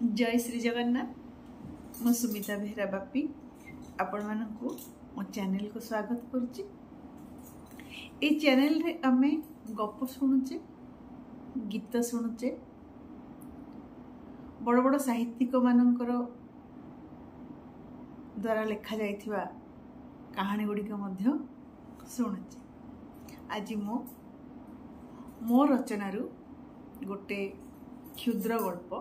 जय श्री जगन्नाथ। मु सुमिता बेहरा बापी आपण मानकु मो चैनल को स्वागत करुच्ची। ए चैनल रे आमे गप शुणुचे, गीत शुणुचे, बड़ बड़ साहित्यिक मानकर द्वारा लेखा जाइथिबा कहानी गुड़िक मध्य शुणुचे। आज मो रचनारू गोटे क्षुद्र गल्प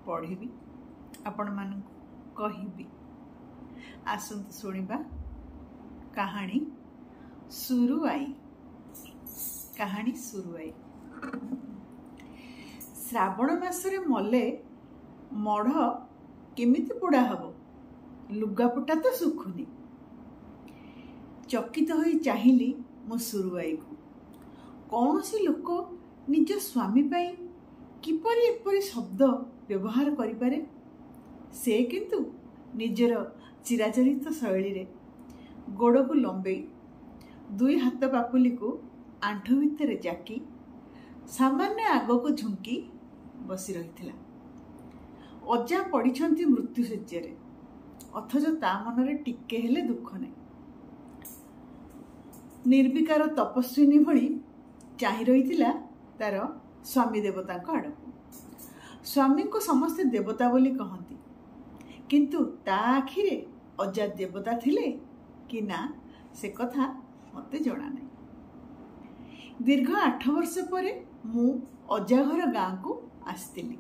पढ़ी आपण मानकु कहिबी। आसंतु सुनिबा कहानी सुरुआई। कहानी सुरुआई। श्रावण मासरे मले मढ़ केमिति पोड़ा हबो, लुगापुटा तो सुखुनी। चकित होई चाहिली मो सुरुआई को। कौनसी लोक निज स्वामी पाई किपरि एपरि शब्द व्यवहार करिपारे। से किंतु निजर चिराचरित शैली रे गोड़ को लंबेई दुई हाथ पापुली को आंठु भितर जाकी सामान्य आग को झुंकी बसी रही। अजा पड़िछंती मृत्यु शय्यारे, अथच ता मनरे टिके हेले दुख नहीं। निर्विकार तपस्विनी भली चाहि रहिथिला तार स्वामी देवता आड़क। स्वामी को समस्ते देवता बोली कहती, किंतु ता आखिरे अजा देवता थिले कि ना से कथा मते जणा नहीं। दीर्घ 8 वर्ष परे मु अजा घर गाँ को आसतिली।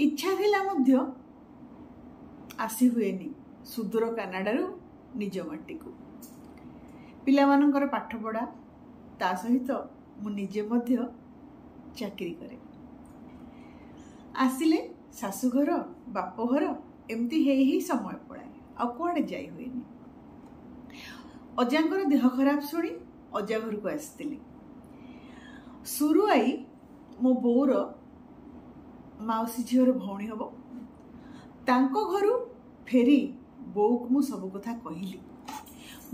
इच्छा थिला मध्य आसी हुएनी सुदूर कनाडारू निज माटी को। पिला मानकर पाठ पढ़ा ता सहित मु निजे मध्य चाकरी करे। आसिले शाशुघर बापघर एमती ही समय पड़ाए आ कुआड़े जाई हुएनी। अजांकर देह खराब शुणी अजा घर को आसतिली। सुरुआई मो बोर माउसी झीर भौणी हब। तांको घरू फेरी बो को मु सब कथा कहिली।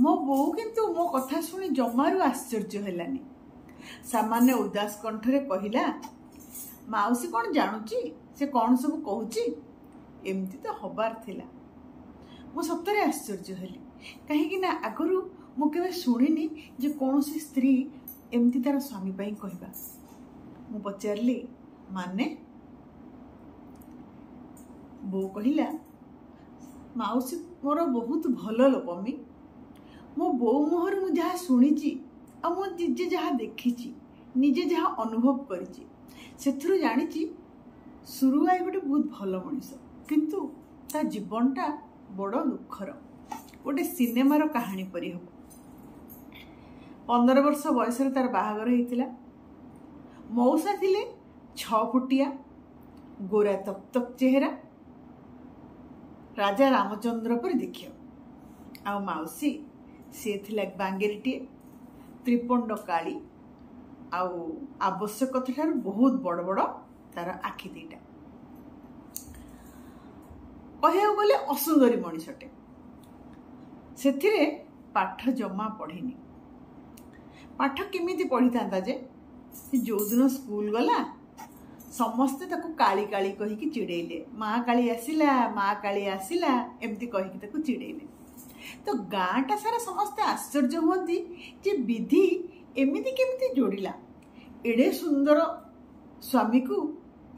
मो बो किंतु मो कथा शुणी जमारू आश्चर्य हेलानी। सामान्य उदास कंठरे कहिला, माउसी कौन जानुची, से कौन सब कहूची, एमती तो हबार थिला। मु सप्ताहे आश्चर्य हेली, कहीं ना आगरू मु केबे सुनिनी जे कौनसी स्त्री एमती तार स्वामी पाई कहबा। मु पचारली, माने? बो कहिला, माउसी मोर बहुत भल लोकमी। मो बो मुहर मु जहा सुनिची आ मो निजे जहा देखिची, निजे जहा अनुभव करिची, सेथुरु जानिची सुरुआई गोटे बहुत भल मनीष, किंतु ता जीवनटा बड़ दुखर। गोटे सिनेमार कहानी परी हम। 15 वर्ष बयस तार बाहागर होइतिला। मौसा थिले 6 फुटिया गोरा तक चेहरा, राजा रामचंद्र पर देखियो। आ माउसी से थिला बांगेरीटे, त्रिपंड काली, आवश्यक ठार बहुत बड़ बड़ तार आखि दीटा। कहया गले असुंदरी मनीषटे। सेथिरे पाठ जमा पढ़ीनी। पाठ केमिति पढ़ी था जे जो दिन स्कूल गला समस्ते ताको काली काली कही कि चिड़ेले। माँ काली आसिला, माँ काली आसिला एमती कही ताको चिड़ेले। तो गाँटा सारा समस्ते आश्चर्य हुअंती जे विधि एमिति केमिति जोड़िला। एडे सुंदर स्वामी को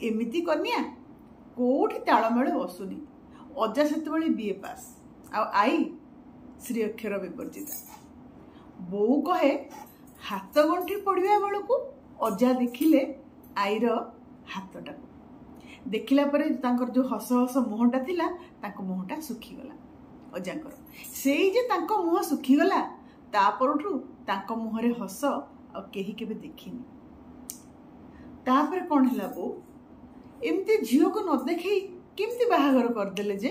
एमिति कन्या कोठी तालमेल बसुनी। अजा सेतबेले बीए पास आ आई श्री अक्षर विवर्जिता। बो कहे हाथ गंठी पड़िया बेलू अजा देखिले आईर हाथटा देखिला परे तांकर जो हस हस मुहटा थिला तांको मुहटा सुखीगला। अजांकर सेई जे तांको मुह सुखीगला तापरठू तांको मुहरे हस आ केही केबे देखिनी। तापर कौन है बो एमती झील को न देखी केमती बाहागर करदेले जे?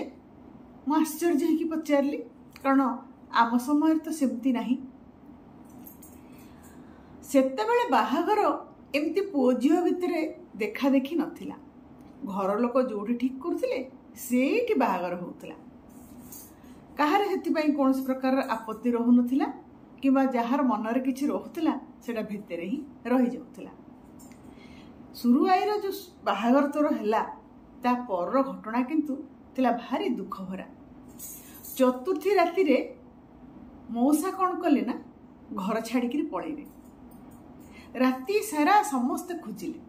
मु आश्चर्य होगी पचारली, कारण आम समय तो सेमती नहीं। सेतेबेले बाहागर एमती पुओ झील भितरे देखा देखी नथिला। घर लोक जोठी ठीक करथिले सेठी बाहागर होउतला। काहारे हेतिपई कोनोसी प्रकार आपत्ति रहु नथिला, किंबा जार मनरे किछि रहुतला सेटा भितरे ही रही जाउतला। सुरुआईर जो बाहागर तोर है ता पर घटना किंतु थिला भारी दुख भरा। चतुर्थी राति रे मौसा कौन कले ना घर छाड़ी पलैले। राति सारा समस्ते खोजिले।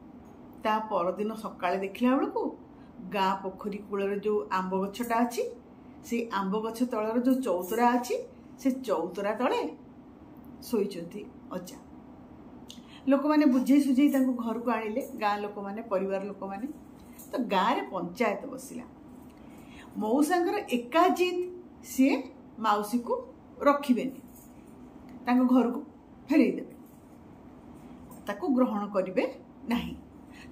ता परदिन सकाळे देखिला बेलू गाँ पोखरी कूल जो आंब गछटा अच्छी से आंब गछ तलर जो चौतरा अच्छी से चौतरा तले शोइचंती अजा। लोक मैंने बुझे सुझे घर को आनिले गाँ लोक मैंने परिवार लोक मैंने तो गाँव रे पंचायत बसिला। मौसांकर एका जिद सी माउसी को रखिबेनी घर को फेरई देबे ताको ग्रहण करिवे नहीं।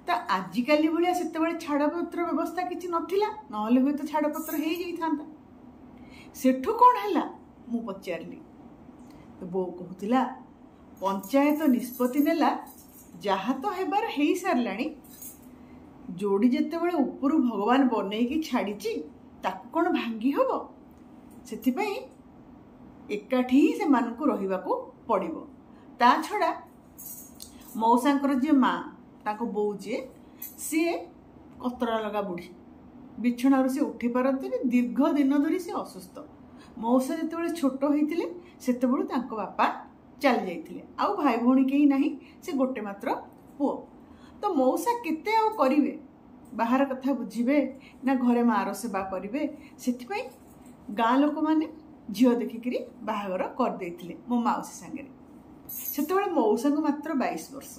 तो आजिकाली भाया से छाड़पत्र व्यवस्था किसी नथिला नहले हुए तो छाड़पत्र हो जाता। सेठू कौन है मु पचारि तो बो कहूला पंचायत निष्पत्ति नेला जहा तो हेबार हो साराणी जोड़ी जिते बड़े उपरू भगवान बनईकी छाड़ी ताकू कौन भांगी हम से एकाठी ही से मानकु रहिबाकू पड़िबो। ता छड़ा मौसांकर जे माँ ताको बो जे सी कतरा लगा बुढ़ी बिछणारू से उठी पारती दीर्घ दिन धरी से असुस्थ। मौसा जिते छोट होते से बापा चली जाइए आउ भाई भौणी कहीं नहीं से गोटे मात्र पुओ। तो मौसा केते आउ करिवे बाहर कथा बुझिबे ना घरे मार सेवा करिवे से गाँ लोक माने झील देखिकी बाहागर कर देथिले मो माउसी सांगे। से मौसा को मात्र 22 वर्ष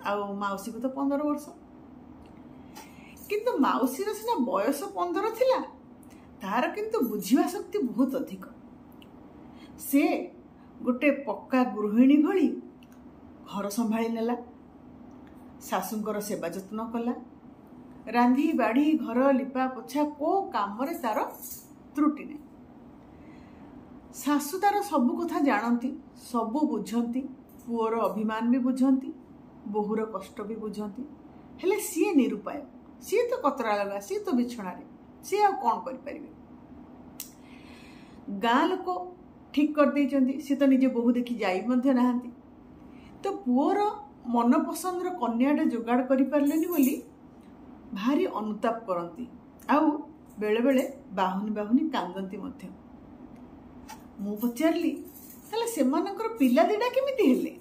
आउ माउसी को तो 15 वर्ष किंतु माउसी सिना बयस 15 थिला तार किंतु बुझिवा शक्ति बहुत अधिक। से गोटे पक्का गृहिणी भली घर संभाली नेला सासूंकर सेवा जत्न कला रांधी बाढ़ी घर लिपा पोछा को काम रे तार त्रुटि नहीं। सासू तार सबु कथा जानती सबु बुझंती पुओर अभिमान भी बुझंती बोहूर कष्ट भी बुझंती हेले सी निरुपाय सी तो कतरा लगा सी तो बिछणारे सी आ कौन करि परिबे। गाँ लोक ठीक कर देइचंती सी तो निजे बोहू देखी जाई मध्य नाहांती तो पुओर मन पसंद कन्याटे जोगाड़ करि पारलेनी बोली भारी अनुताप करती आउ बेले बेले बाहुनी बाहुनी कांदती मध्य। मु पचारि ताले सेमानकर पिला दिटा केमिति हेले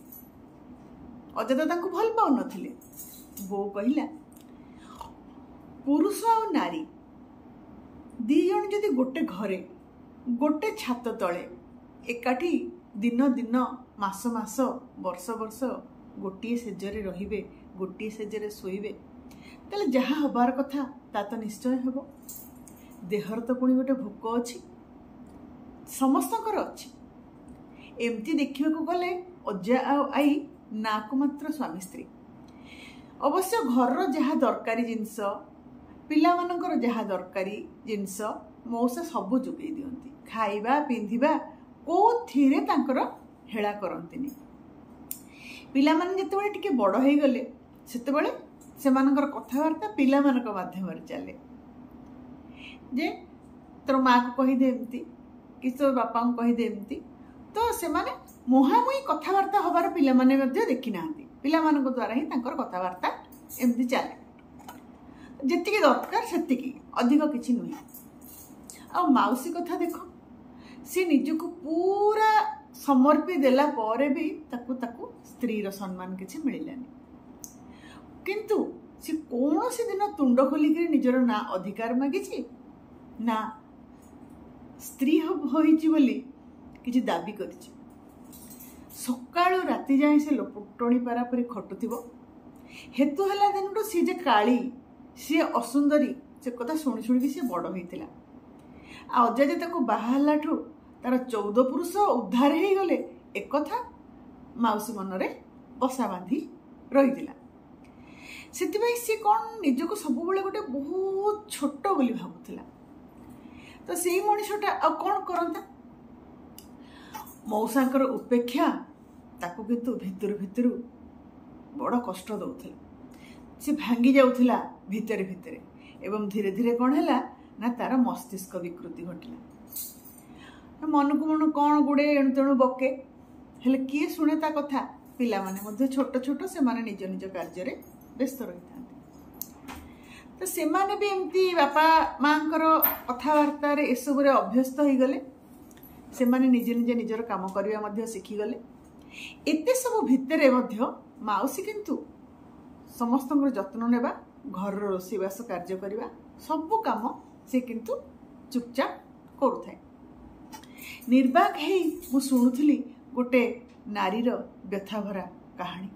अजय तांको भल पाउ नथिले। बो कहिला पुरुष और नारी दी जण जदि गोटे घरे गोटे छात तले एकाठी दिन दिन मास मास वर्ष वर्ष गोटे सेजरे रहिबे गोटे सेजरे शोइबे ताले जहा हबार कथा ता तो निश्चय हेबो। देहर तो पुणी गोटे भोक अच्छी समस्तकर अच्छी एमती देखा गले अजा आई ना को मात्र स्वामी स्त्री अवश्य घर जहाँ दरकारी जिनस पिला मानकर जहाँ दरकारी जिनस मौसा सबू जोगई दियंती खाइबा पिंधिबा कोथिरे तांकर हेला करंतिनी। पिला माने जेतेबेले टिके बड़ हो गले सेतेबेले सेमानकर कथबार्ता पिला मानक माध्यम चले जे तोर माँ को कही दे एमती कि तो बापा को कही दे एमती तो से माने मुहामुही कथबार्ता हबार पिला माने मध्य देखि नांती पिला मानक द्वारा ही तांकर कथबार्ता एमती चले जेतिकी दरकार सेतिकी अधिक किछि नुहे। आ माउसी कथा देखो सी निजको पूरा समर्पी देला परे भी ताकू ताकू स्त्रीर सम्मान किछि मिलिलानी किंतु सी कौन सी दिन तुंड खोलिकी निजर ना अधिकार मागिछि ना स्त्री होइछि बोली किछि दाबी करिछि। सकाळु राति जाए से लोपटणी पारा परी खटुथिबो हेतु हला दिनटो सी जे काली सी असुंदरी से कथा शुणी शुणी सी बड़ होइतिला। आ अजय ताको बाहालाठु तार 14 पुरुष उद्धार हो गले एक कथा माउसी मनरे बसा बांधी रहितिला। सेतिबाई सी कौन निजको सब बेले गोटे बहुत छोट बोली भाबुथिला। तो से मनीषटा आ कौन करता मौसांकर उपेक्षा ताकू किंतु भितर भितर बड़ कष्ट दौथिला से भांगी जाउथिला भितरे भितरे एवं धीरे धीरे कौन है ना तार मस्तिष्क विकृति घटिला। मन को मन कौन गुड़े एणु तेणु बके हेले किए शुणे ता कथा पिला माने मध्य छोट छोट से माने निज निज कार्य ବ୍ୟସ୍ତ ରହିଥାନ୍ତି। ତ ସେମାନେ ବି ଏମିତି ବାପା ମାଙ୍କର କଥାବାର୍ତ୍ତାରେ ଏସବୁରେ ଅଭ୍ୟସ୍ତ ହେଇଗଲେ। ସେମାନେ ନିଜେ ନିଜେ ନିଜର କାମ କରିବା ମଧ୍ୟ ଶିଖିଗଲେ। ଏତେ ସବୁ ଭିତରେ ମଧ୍ୟ ମାଉସୀ କିନ୍ତୁ ସମସ୍ତଙ୍କର ଯତ୍ନ ନେବା, ଘରର ରୋଷେଇବାସ କାର୍ଯ୍ୟ କରିବା, ସବୁ କାମ ସେ କିନ୍ତୁ ଚୁପଚାପ କରୁଥାଏ। ନିର୍ବାକ ହେଇ ମୁଁ ଶୁଣୁଥିଲି ଗୋଟେ ନାରୀର ବ୍ୟଥାଭରା କାହାଣୀ।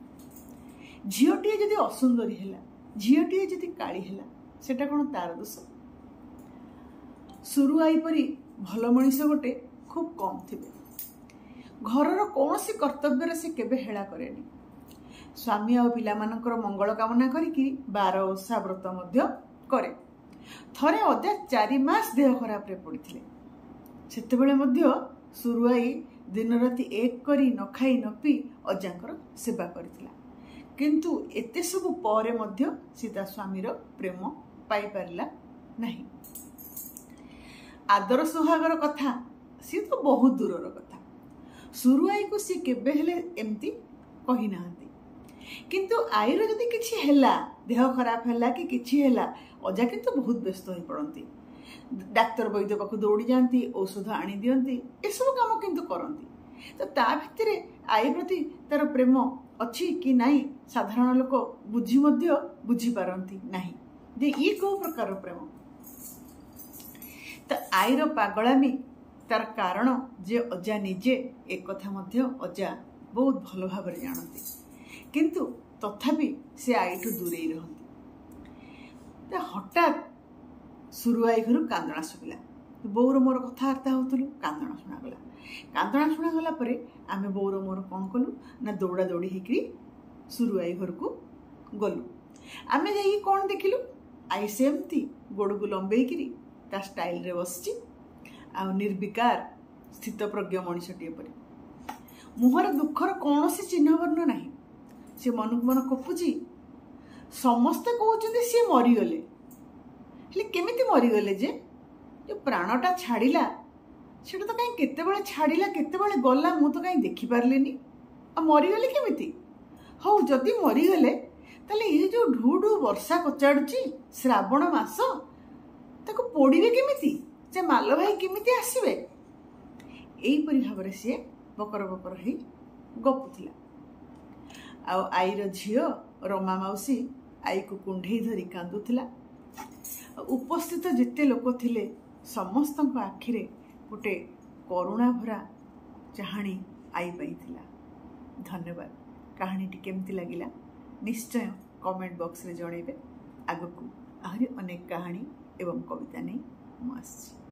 ଝିଅଟିଏ ଯଦି ଅସୁନ୍ଦରୀ ହେଲା, ଝିଅଟିଏ ଯଦି କାଳି ହେଲା, ସେଟା କ'ଣ ତାର ଦୋଷ? ସୁରୁଆଇ ପରି ଭଲ ମଣିଷ ଗୋଟେ ଖୁବ୍ କମ୍ ଥିବେ। ଘରର କୌଣସି କର୍ତ୍ତବ୍ୟରେ ସେ କେବେ ହେଳା କରେନି। ସ୍ୱାମୀ ଆଉ ପିଲାମାନଙ୍କର ମଙ୍ଗଳ କାମନା କରିକି 12 ଓଷା ବ୍ରତ ମଧ୍ୟ କରେ। ଥରେ ଅଜା 4 ମାସ ଦେହ ଖରାପରେ ପଡ଼ିଥିଲେ। ସେତେବେଳେ ମଧ୍ୟ ସୁରୁଆଇ ଦିନ ରାତି ଏକ କରି ନ ଖାଇ ନ ପିଇ ଅଜାଙ୍କର ସେବା କରିଥିଲା। କିନ୍ତୁ ଏତେ ସବୁ ପରେ ମଧ୍ୟ ସେ ତା ସ୍ୱାମୀର ପ୍ରେମ ପାଇପାରିଲା ନାହିଁ। ଆଦର ସୁହାଗର କଥା ସିଏ ତ ବହୁତ ଦୂରର କଥା। ସୁରୁଆଇକୁ ସିଏ କେବେ ହେଲେ ଏମିତି କହିନାହାନ୍ତି। କିନ୍ତୁ ଆଈର ଯଦି କିଛି ହେଲା, ଦେହ ଖରାପ ହେଲା କି କିଛି ହେଲା, ଅଜା କିନ୍ତୁ ବହୁତ ବ୍ୟସ୍ତ ହୋଇ ପଡ଼ନ୍ତି। ଡାକ୍ତର ବୈଦ୍ୟ ପାଖକୁ ଦୌଡ଼ି ଯାଆନ୍ତି, ଔଷଧ ଆଣି ଦିଅନ୍ତି, ଏସବୁ କାମ କିନ୍ତୁ କରନ୍ତି। ତ ତା ଭିତରେ ଆଈ ପ୍ରତି ତାର ପ୍ରେମ ଅଛି କି ନାହିଁ ସାଧାରଣ ଲୋକ ମଧ୍ୟ ବୁଝିପାରନ୍ତି ନାହିଁ ଯେ ଇଏ କୋଉ ପ୍ରକାର ପ୍ରେମ। ତ ଆଈର ପାଗଳାମି ତାର କାରଣ ଯେ ଅଜା ନିଜେ, ଏକଥା ମଧ୍ୟ ଅଜା ବହୁତ ଭଲ ଭାବରେ ଜାଣନ୍ତି। କିନ୍ତୁ ତଥାପି ସେ ଆଈଠୁ ଦୂରେଇ ରହନ୍ତି। ତ ହଠାତ୍ ସୁରୁଆଇ ଘରୁ କାନ୍ଦଣା ଶୁଭିଲା। ବୋଉର ମୋର କଥାବାର୍ତ୍ତା ହେଉଥିଲୁ, କାନ୍ଦଣା ଶୁଣାଗଲା। କାନ୍ଦଣା ଶୁଣାଗଲା ପରେ ଆମେ ବୋଉର ମୋର କ'ଣ କଲୁ ନା ଦୌଡ଼ା ଦୌଡ଼ି ହେଇକରି ସୁରୁଆଇ ଘରକୁ ଗଲୁ। ଆମେ ଯାଇକି କ'ଣ ଦେଖିଲୁ, ଆଈ ସେମିତି ଗୋଡ଼କୁ ଲମ୍ବେଇକିରି ତା ଷ୍ଟାଇଲରେ ବସିଛି, ଆଉ ନିର୍ବିକାର ସ୍ଥିତପ୍ରଜ୍ଞ ମଣିଷଟିଏ ପରି। ମୁହଁରେ ଦୁଃଖର କୌଣସି ଚିହ୍ନବର୍ଣ୍ଣ ନାହିଁ। ସେ ମନକୁ ମନ କପୁଛି। ସମସ୍ତେ କହୁଛନ୍ତି ସିଏ ମରିଗଲେ, ହେଲେ କେମିତି ମରିଗଲେ ଯେ ପ୍ରାଣଟା ଛାଡ଼ିଲା ସେଟା ତ କାହିଁ କେତେବେଳେ ଛାଡ଼ିଲା କେତେବେଳେ ଗଲା ମୁଁ ତ କାହିଁ ଦେଖିପାରିଲିନି। ଆଉ ମରିଗଲେ କେମିତି? ହଉ ଯଦି ମରିଗଲେ ତାହେଲେ ଏ ଯେଉଁ ଢୁ ଢୁ ବର୍ଷା କଚାଡ଼ୁଛି, ଶ୍ରାବଣ ମାସ, ତାକୁ ପୋଡ଼ିବେ କେମିତି? ସେ ମାଲ ଭାଇ କେମିତି ଆସିବେ? ଏଇପରି ଭାବରେ ସିଏ ବକର ବକର ହେଇ ଗପୁଥିଲା। ଆଉ ଆଈର ଝିଅ ରମା ମାଉସୀ ଆଈକୁ କୁଣ୍ଢେଇ ଧରି କାନ୍ଦୁଥିଲା। ଉପସ୍ଥିତ ଯେତେ ଲୋକ ଥିଲେ ସମସ୍ତଙ୍କ ଆଖିରେ ଗୋଟେ କରୁଣା ଭରା ଚାହାଣୀ ଆଈ ପାଇଁ ଥିଲା। ଧନ୍ୟବାଦ। କାହାଣୀଟି କେମିତି ଲାଗିଲା ନିଶ୍ଚୟ କମେଣ୍ଟ ବକ୍ସରେ ଜଣାଇବେ। ଆଗକୁ ଆହୁରି ଅନେକ କାହାଣୀ ଏବଂ କବିତା ନେଇ ମୁଁ ଆସିଛି।